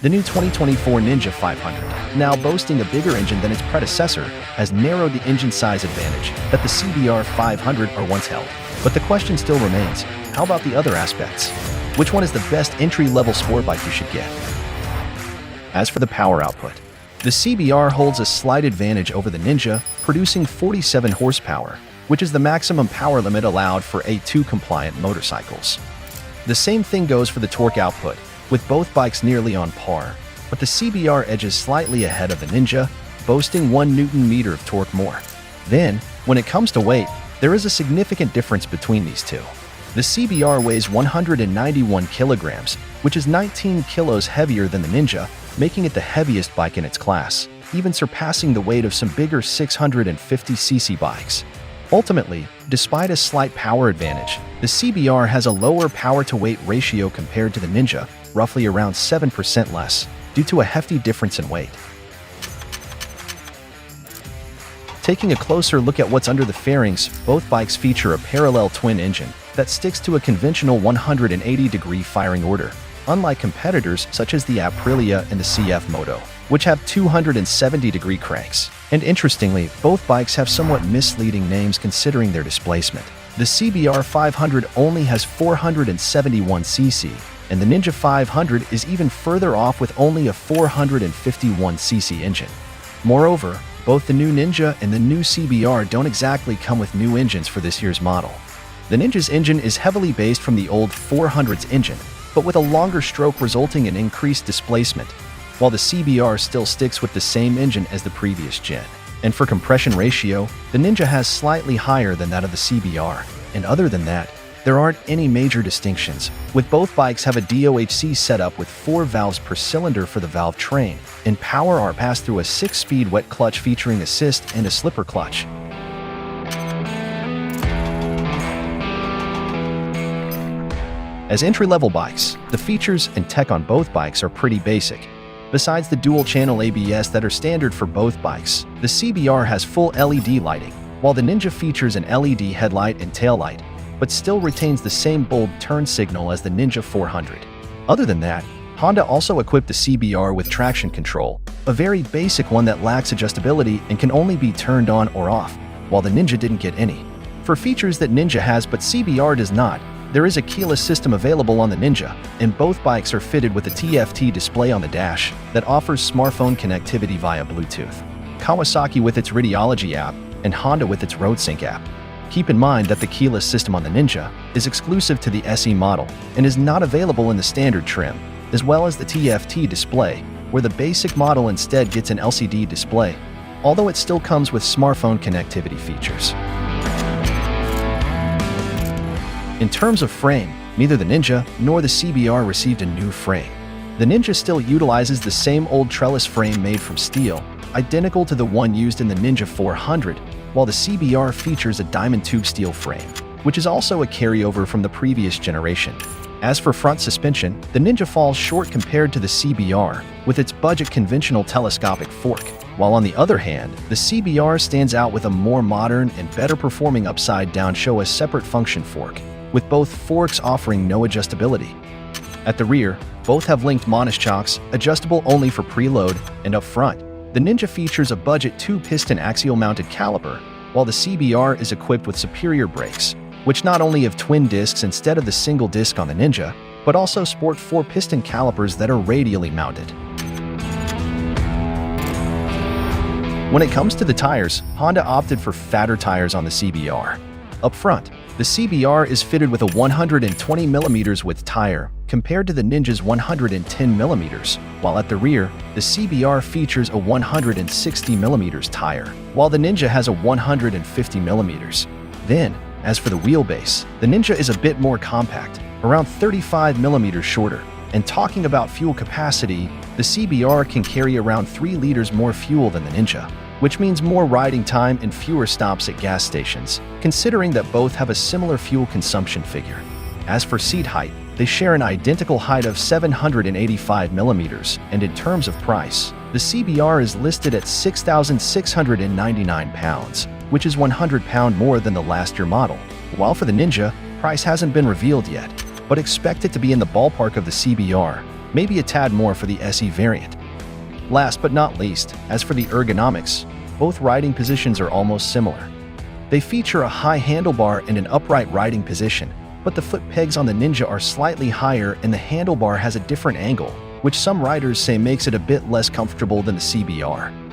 The new 2024 Ninja 500, now boasting a bigger engine than its predecessor, has narrowed the engine size advantage that the CBR 500 are once held. But the question still remains, how about the other aspects? Which one is the best entry-level sport bike you should get? As for the power output, the CBR holds a slight advantage over the Ninja, producing 47 horsepower, which is the maximum power limit allowed for A2-compliant motorcycles. The same thing goes for the torque output, with both bikes nearly on par, but the CBR edges slightly ahead of the Ninja, boasting 1 Nm of torque more. Then, when it comes to weight, there is a significant difference between these two. The CBR weighs 191 kilograms, which is 19 kilos heavier than the Ninja, making it the heaviest bike in its class, even surpassing the weight of some bigger 650cc bikes. Ultimately, despite a slight power advantage, the CBR has a lower power-to-weight ratio compared to the Ninja, roughly around 7% less, due to a hefty difference in weight. Taking a closer look at what's under the fairings, both bikes feature a parallel twin engine that sticks to a conventional 180-degree firing order, unlike competitors such as the Aprilia and the CF Moto, which have 270-degree cranks. And interestingly, both bikes have somewhat misleading names considering their displacement. The CBR 500 only has 471cc, and the Ninja 500 is even further off with only a 451cc engine. Moreover, both the new Ninja and the new CBR don't exactly come with new engines for this year's model. The Ninja's engine is heavily based from the old 400's engine, but with a longer stroke resulting in increased displacement, while the CBR still sticks with the same engine as the previous gen. And for compression ratio, the Ninja has slightly higher than that of the CBR. And other than that, there aren't any major distinctions, with both bikes have a DOHC setup with 4 valves per cylinder for the valve train, and power are passed through a 6-speed wet clutch featuring assist and a slipper clutch. As entry-level bikes, the features and tech on both bikes are pretty basic. Besides the dual-channel ABS that are standard for both bikes, the CBR has full LED lighting, while the Ninja features an LED headlight and taillight, but still retains the same bold turn signal as the Ninja 400. Other than that, Honda also equipped the CBR with traction control, a very basic one that lacks adjustability and can only be turned on or off, while the Ninja didn't get any. For features that Ninja has but CBR does not, there is a keyless system available on the Ninja, and both bikes are fitted with a TFT display on the dash that offers smartphone connectivity via Bluetooth. Kawasaki with its Radiology app, and Honda with its RoadSync app. Keep in mind that the keyless system on the Ninja is exclusive to the SE model and is not available in the standard trim, as well as the TFT display, where the basic model instead gets an LCD display, although it still comes with smartphone connectivity features. In terms of frame, neither the Ninja nor the CBR received a new frame. The Ninja still utilizes the same old trellis frame made from steel, identical to the one used in the Ninja 400, while the CBR features a diamond tube steel frame, which is also a carryover from the previous generation. As for front suspension, the Ninja falls short compared to the CBR, with its budget conventional telescopic fork, while on the other hand, the CBR stands out with a more modern and better performing upside-down Showa separate function fork, with both forks offering no adjustability. At the rear, both have linked monoshocks, adjustable only for preload, and up front, the Ninja features a budget 2-piston axial-mounted caliper, while the CBR is equipped with superior brakes, which not only have twin discs instead of the single disc on the Ninja, but also sport 4-piston calipers that are radially mounted. When it comes to the tires, Honda opted for fatter tires on the CBR. Up front, the CBR is fitted with a 120mm width tire, compared to the Ninja's 110mm, while at the rear, the CBR features a 160mm tire, while the Ninja has a 150mm. Then, as for the wheelbase, the Ninja is a bit more compact, around 35mm shorter, and talking about fuel capacity, the CBR can carry around 3 liters more fuel than the Ninja, which means more riding time and fewer stops at gas stations, considering that both have a similar fuel consumption figure. As for seat height, they share an identical height of 785mm, and in terms of price, the CBR is listed at £6,699, which is £100 more than the last year model, while for the Ninja, price hasn't been revealed yet, but expect it to be in the ballpark of the CBR, maybe a tad more for the SE variant. Last but not least, as for the ergonomics, both riding positions are almost similar. They feature a high handlebar and an upright riding position, but the foot pegs on the Ninja are slightly higher and the handlebar has a different angle, which some riders say makes it a bit less comfortable than the CBR.